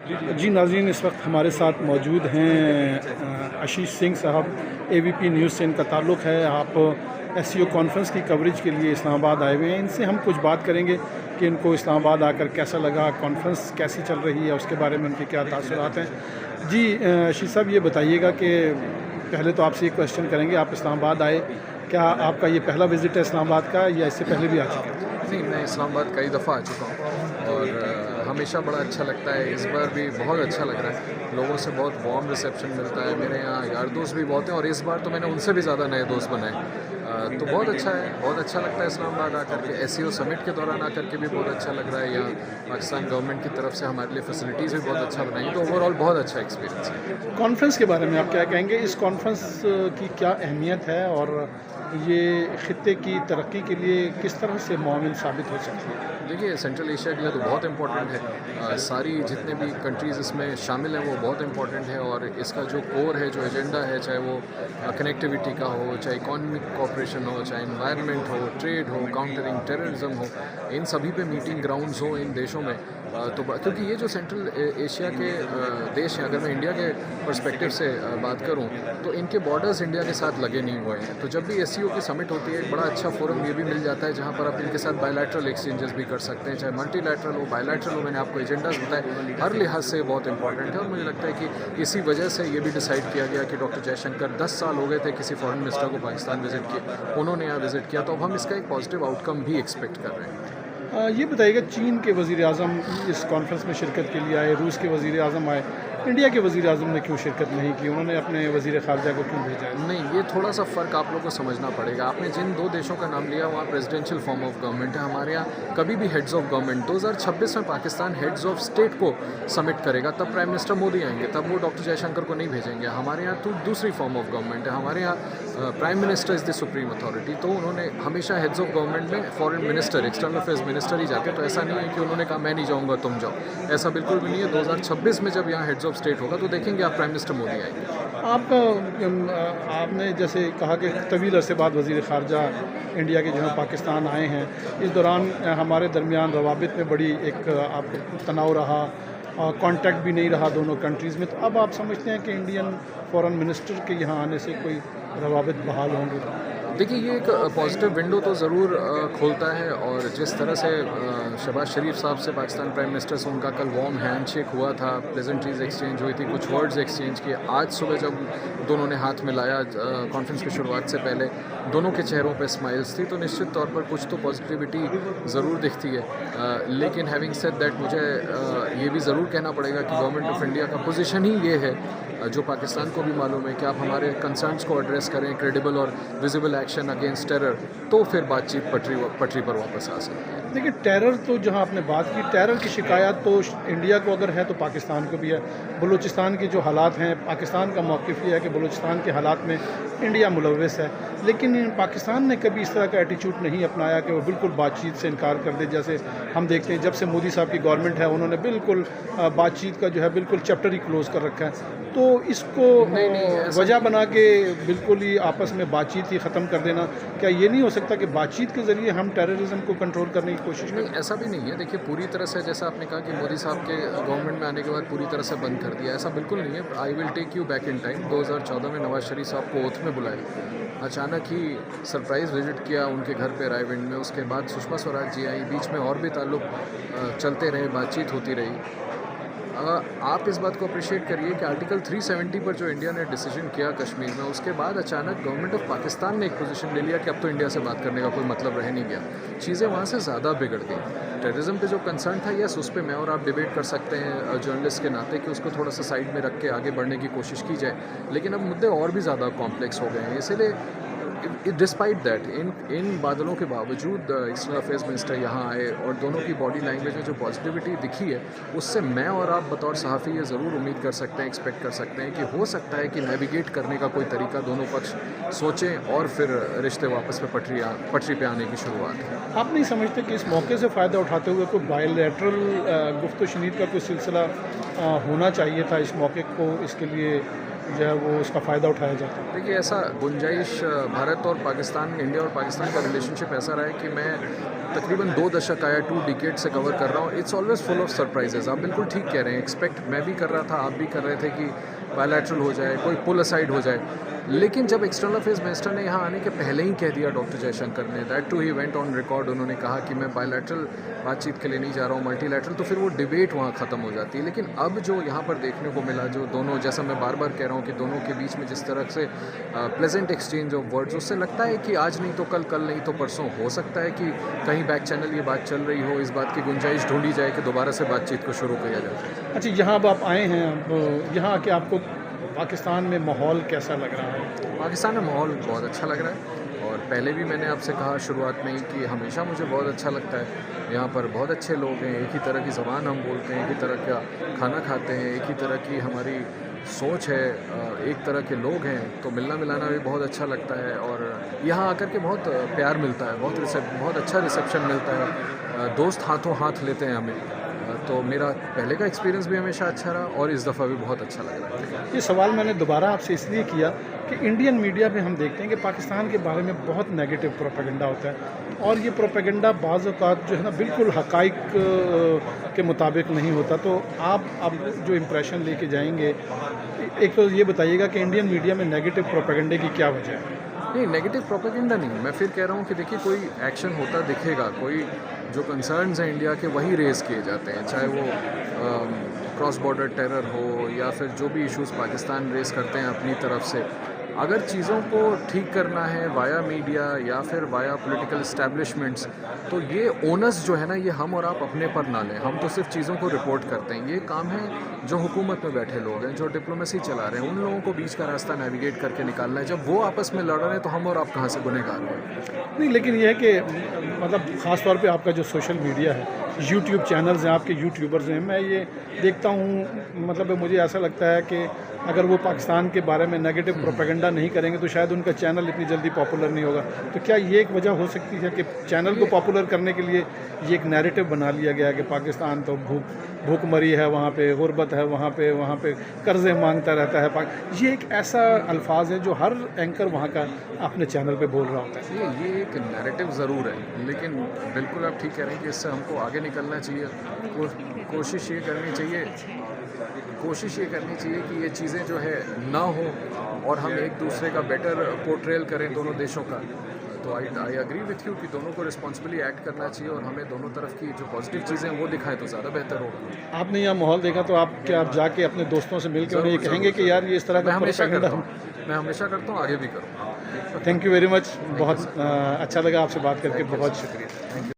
जी नाज़रीन, इस वक्त हमारे साथ मौजूद हैं आशीष सिंह साहब। एबीपी न्यूज़ से इनका ताल्लुक़ है। आप एससीओ कॉन्फ्रेंस की कवरेज के लिए इस्लामाबाद आए हुए हैं। इनसे हम कुछ बात करेंगे कि इनको इस्लामाबाद आकर कैसा लगा, कॉन्फ्रेंस कैसी चल रही है, उसके बारे में उनके क्या तासुरात हैं। जी आशीष साहब, ये बताइएगा कि पहले तो आपसे एक क्वेश्चन करेंगे, आप इस्लामाबाद आए, क्या आपका ये पहला विज़िट है इस्लामाबाद का या इससे पहले भी आ चुके हैं? नहीं, मैं इस्लामाबाद कई दफ़ा आ चुका हूँ और हमेशा बड़ा अच्छा लगता है। इस बार भी बहुत अच्छा लग रहा है, लोगों से बहुत वार्म रिसेप्शन मिलता है। मेरे यहाँ यार दोस्त भी बहुत हैं और इस बार तो मैंने उनसे भी ज़्यादा नए दोस्त बनाए। तो बहुत अच्छा है, बहुत अच्छा लगता है इस्लामाबाद आकर के। एससीओ समिट के दौरान आकर के भी बहुत अच्छा लग रहा है। यहाँ पाकिस्तान गवर्नमेंट की तरफ से हमारे लिए फैसिलिटीज़ भी बहुत अच्छा बनाई, तो ओवरऑल बहुत अच्छा एक्सपीरियंस है। कॉन्फ्रेंस के बारे में आप क्या कहेंगे? इस कॉन्फ्रेंस की क्या अहमियत है और ये ख़ित्ते की तरक्की के लिए किस तरह से मुआविन साबित हो सकती है? देखिए, सेंट्रल एशिया के लिए तो बहुत इंपॉर्टेंट है। सारी जितने भी कंट्रीज़ इसमें शामिल हैं वो बहुत इंपॉर्टेंट है और इसका जो कोर है, जो एजेंडा है, चाहे वो कनेक्टिविटी का हो, चाहे इकोनॉमिक कोऑपरेशन हो, चाहे एनवायरनमेंट हो, ट्रेड हो, काउंटरिंग टेररिज्म हो, इन सभी पे मीटिंग ग्राउंड्स हो इन देशों में। तो क्योंकि ये जो सेंट्रल एशिया के देश हैं, अगर मैं इंडिया के पर्सपेक्टिव से बात करूं तो इनके बॉर्डर्स इंडिया के साथ लगे नहीं हुए हैं। तो जब भी एससीओ की समिट होती है, एक बड़ा अच्छा फोरम ये भी मिल जाता है जहां पर आप इनके साथ बायलैटरल एक्सचेंजेस भी कर सकते हैं, चाहे मल्टीलैटरल हो, बायलैटरल हो। मैंने आपको एजेंडाज बताए, हर लिहाज से बहुत इंपॉर्टेंट है और मुझे लगता है कि इसी वजह से ये भी डिसाइड किया गया कि डॉक्टर जयशंकर 10 साल हो गए थे किसी फॉरेन मिनिस्टर को पाकिस्तान विजिट किए, उन्होंने यहाँ विजिट किया, तो अब हम इसका एक पॉजिटिव आउटकम भी एक्सपेक्ट कर रहे हैं। ये बताइएगा, चीन के वज़ीर-ए-आज़म इस कॉन्फ्रेंस में शिरकत के लिए आए, रूस के वज़ीर-ए-आज़म आए, इंडिया के वज़ीर-ए-आज़म ने क्यों शिरकत नहीं की? उन्होंने अपने वज़ीर ख़ारजा को क्यों भेजा है? नहीं, ये थोड़ा सा फ़र्क आप लोगों को समझना पड़ेगा। आपने जिन 2 देशों का नाम लिया वहाँ प्रेसिडेंशियल फॉर्म ऑफ गवर्नमेंट है। हमारे यहाँ कभी भी हेड्स ऑफ गवर्नमेंट 2026 में पाकिस्तान हेड्स ऑफ स्टेट को समिट करेगा, तब प्राइम मिनिस्टर मोदी आएंगे, तब वो डॉक्टर जयशंकर को नहीं भेजेंगे। हमारे यहाँ तो दूसरी फॉर्म ऑफ गवर्नमेंट है। हमारे यहाँ prime minister is the supreme authority, तो उन्होंने हमेशा हेड्स ऑफ गवर्नमेंट में foreign minister, external affairs minister ही जाते हैं। तो ऐसा नहीं है कि उन्होंने कहा मैं नहीं जाऊँगा तुम जाओ, ऐसा बिल्कुल भी नहीं है। 2026 में जब यहाँ हेड्स ऑफ स्टेट होगा तो देखेंगे आप प्राइम मिनिस्टर मोदी आएंगे। आपका आपने जैसे कहा कि तवील अरसे बाद वज़ीर ख़ारजा इंडिया के जो हैं पाकिस्तान आए हैं, इस दौरान हमारे दरमियान रवाबित में बड़ी एक आपको तनाव रहा, कांटेक्ट भी नहीं रहा दोनों कंट्रीज़ में। तो अब आप समझते हैं कि इंडियन फॉरेन मिनिस्टर के यहाँ आने से कोई रवाबित बहाल होंगे? देखिए, ये एक पॉजिटिव विंडो तो ज़रूर खोलता है और जिस तरह से शहबाज शरीफ साहब से पाकिस्तान प्राइम मिनिस्टर से उनका कल वार्म हैंडशेक हुआ था, प्लेजेंट्रीज एक्सचेंज हुई थी, कुछ वर्ड्स एक्सचेंज किए। आज सुबह जब दोनों ने हाथ मिलाया कॉन्फ्रेंस की शुरुआत से पहले, दोनों के चेहरों पे स्माइल्स थी, तो निश्चित तौर पर कुछ तो पॉजिटिविटी ज़रूर दिखती है। लेकिन हैविंग सेड दैट, मुझे ये भी ज़रूर कहना पड़ेगा कि गवर्नमेंट ऑफ इंडिया का पोजीशन ही ये है, जो पाकिस्तान को भी मालूम है, कि आप हमारे कंसर्न्स को एड्रेस करें, क्रेडिबल और विजिबल एक्शन अगेंस्ट टेरर, तो फिर बातचीत पटरी पर वापस आ सकती है। देखिए, टेरर तो जहां आपने बात की, टेरर की शिकायत तो इंडिया को अगर है तो पाकिस्तान को भी है। बलूचिस्तान की जो हालात हैं, पाकिस्तान का मौक़िफ़ ये है कि बलूचिस्तान के हालात में इंडिया मुलव्वस है, लेकिन पाकिस्तान ने कभी इस तरह का एटीट्यूड नहीं अपनाया कि वो बिल्कुल बातचीत से इनकार कर दे। जैसे हम देखते हैं, जब से मोदी साहब की गवर्नमेंट है, उन्होंने बिल्कुल बातचीत का जो है बिल्कुल चैप्टर ही क्लोज़ कर रखा है। तो इसको वजह बना के बिल्कुल ही आपस में बातचीत ही ख़त्म कर देना, क्या ये नहीं हो सकता कि बातचीत के ज़रिए हम टेररिज्म को कंट्रोल करने की कोशिश करें? नहीं, ऐसा भी नहीं है। देखिए, पूरी तरह से, जैसा आपने कहा कि मोदी साहब के गवर्नमेंट में आने के बाद पूरी तरह से बंद कर दिया, ऐसा बिल्कुल नहीं है। I will take you back in time. 2014 में नवाज शरीफ साहब को ओथ में बुलाया, अचानक ही सरप्राइज़ विजिट किया उनके घर पे रायविंड में। उसके बाद सुषमा स्वराज जी आई, बीच में और भी ताल्लुक़ चलते रहे, बातचीत होती रही। आप इस बात को अप्रिशिएट करिए कि आर्टिकल 370 पर जो इंडिया ने डिसीजन किया कश्मीर में, उसके बाद अचानक गवर्नमेंट ऑफ पाकिस्तान ने एक पोजीशन ले लिया कि अब तो इंडिया से बात करने का कोई मतलब रह नहीं गया। चीज़ें वहाँ से ज़्यादा बिगड़ गई। टेररिज्म पे जो कंसर्न था, यस, उस पर मैं और आप डिबेट कर सकते हैं जर्नलिस्ट के नाते कि उसको थोड़ा सा साइड में रख के आगे बढ़ने की कोशिश की जाए, लेकिन अब मुद्दे और भी ज़्यादा कॉम्प्लेक्स हो गए हैं। इसलिए डिस्पाइट दैट, इन बादलों के बावजूद एक्सटर्नल अफेयर्स मिनिस्टर यहाँ आए और दोनों की बॉडी लैंग्वेज में जो पॉजिटिविटी दिखी है, उससे मैं और आप बतौर सहाफ़ी ये ज़रूर उम्मीद कर सकते हैं, एक्सपेक्ट कर सकते हैं कि हो सकता है कि नेविगेट करने का कोई तरीका दोनों पक्ष सोचें और फिर रिश्ते वापस पे पटरी पे आने की शुरुआत है। आप नहीं समझते कि इस मौके से फ़ायदा उठाते हुए कोई बायलैटरल गुफ्त-ओ-शनीद का कोई सिलसिला होना चाहिए था? इस मौके को इसके लिए जो है वो उसका फ़ायदा उठाया जाता है? देखिए, ऐसा गुंजाइश भारत और पाकिस्तान, इंडिया और पाकिस्तान का रिलेशनशिप ऐसा रहा है कि मैं तकरीबन 2 दशक आया 2 डिकेड से कवर कर रहा हूँ। It's always full of surprises. आप बिल्कुल ठीक कह रहे हैं, एक्सपेक्ट मैं भी कर रहा था, आप भी कर रहे थे कि बायलैटरल हो जाए, कोई पुल असाइड हो जाए। लेकिन जब एक्सटर्नल अफेयर्स मिनिस्टर ने यहाँ आने के पहले ही कह दिया डॉक्टर जयशंकर ने, that too he went on record, उन्होंने कहा कि मैं बायलैटरल बातचीत के लिए नहीं जा रहा हूँ, मल्टीलैटरल, तो फिर वो डिबेट वहाँ ख़त्म हो जाती है। लेकिन अब जो यहाँ पर देखने को मिला, जो दोनों, जैसा मैं बार बार कह रहा हूँ कि दोनों के बीच में जिस तरह से प्लेजेंट एक्सचेंज ऑफ वर्ड्स, उससे लगता है कि आज नहीं तो कल, कल नहीं तो परसों हो सकता है कि कहीं बैक चैनल ये बात चल रही हो, इस बात की गुंजाइश ढूंढी जाए कि दोबारा से बातचीत को शुरू किया जाए। अच्छा, यहाँ अब आप आए हैं, अब यहाँ आके आपको पाकिस्तान में माहौल कैसा लग रहा है? पाकिस्तान में माहौल बहुत अच्छा लग रहा है, और पहले भी मैंने आपसे कहा शुरुआत में ही कि हमेशा मुझे बहुत अच्छा लगता है। यहाँ पर बहुत अच्छे लोग हैं, एक ही तरह की ज़बान हम बोलते हैं, एक ही तरह का खाना खाते हैं, एक ही तरह की हमारी सोच है, एक तरह के लोग हैं, तो मिलना मिलाना भी बहुत अच्छा लगता है। और यहाँ आकर के बहुत प्यार मिलता है, बहुत अच्छा रिसेप्शन मिलता है, दोस्त हाथों हाथ लेते हैं हमें। तो मेरा पहले का एक्सपीरियंस भी हमेशा अच्छा रहा और इस दफ़ा भी बहुत अच्छा लग रहा है। ये सवाल मैंने दोबारा आपसे इसलिए किया कि इंडियन मीडिया में हम देखते हैं कि पाकिस्तान के बारे में बहुत नेगेटिव प्रोपेगेंडा होता है, और ये प्रोपेगेंडा बाज़ औक़ात जो है ना बिल्कुल हक़ाइक़ के मुताबिक नहीं होता। तो आप अब जो इम्प्रेशन लेके जाएंगे, एक तो ये बताइएगा कि इंडियन मीडिया में नेगेटिव प्रोपेगेंडे की क्या वजह है? नहीं, नेगेटिव प्रोपेगेंडा नहीं, मैं फिर कह रहा हूँ कि देखिए, कोई एक्शन होता दिखेगा, कोई जो कंसर्न्स हैं इंडिया के वही रेज़ किए जाते हैं, चाहे वो क्रॉस बॉर्डर टेरर हो या फिर जो भी इश्यूज़ पाकिस्तान रेज़ करते हैं अपनी तरफ से। अगर चीज़ों को ठीक करना है वाया मीडिया या फिर वाया पॉलिटिकल इस्टेब्लिशमेंट्स, तो ये ओनस जो है ना, ये हम और आप अपने पर ना लें। हम तो सिर्फ चीज़ों को रिपोर्ट करते हैं। ये काम है जो हुकूमत में बैठे लोग हैं, जो डिप्लोमेसी चला रहे हैं, उन लोगों को बीच का रास्ता नेविगेट करके निकालना है। जब वो आपस में लड़ रहे हैं तो हम और आप कहाँ से गुनहगार हैं? नहीं, लेकिन ये है कि मतलब ख़ास तौर पे आपका जो सोशल मीडिया है, यूट्यूब चैनल्स हैं, आपके यूट्यूबर्स हैं, मैं ये देखता हूँ, मतलब मुझे ऐसा लगता है कि अगर वो पाकिस्तान के बारे में नेगेटिव प्रोपेगेंडा नहीं करेंगे तो शायद उनका चैनल इतनी जल्दी पॉपुलर नहीं होगा। तो क्या ये एक वजह हो सकती है कि चैनल को पॉपुलर करने के लिए ये एक नैरेटिव बना लिया गया है कि पाकिस्तान तो भूखमरी है, वहाँ पे गुर्बत है, वहाँ पे कर्ज़े मांगता रहता है। ये एक ऐसा अल्फाज है जो हर एंकर वहाँ का अपने चैनल पे बोल रहा होता है। ये एक नैरेटिव ज़रूर है, लेकिन बिल्कुल आप ठीक कह रहे हैं कि इससे हमको आगे निकलना चाहिए। कोशिश ये करनी चाहिए कि ये चीज़ें जो है ना हो, और हम एक दूसरे का बेटर पोर्ट्रेल करें दोनों देशों का। तो आई एग्री विथ यू कि दोनों को रिस्पॉन्सिबली एक्ट करना चाहिए, और हमें दोनों तरफ की जो पॉजिटिव चीज़ें हैं वो दिखाएं तो ज़्यादा बेहतर होगा। आपने यहाँ माहौल देखा तो आप जाके अपने दोस्तों से मिलकर उन्हें ये कहेंगे कि यार ये इस तरह का प्रोपेगेंडा? मैं हमेशा करता हूँ, आगे भी करूँगा। थैंक यू वेरी मच, बहुत अच्छा लगा आपसे बात करके, बहुत शुक्रिया।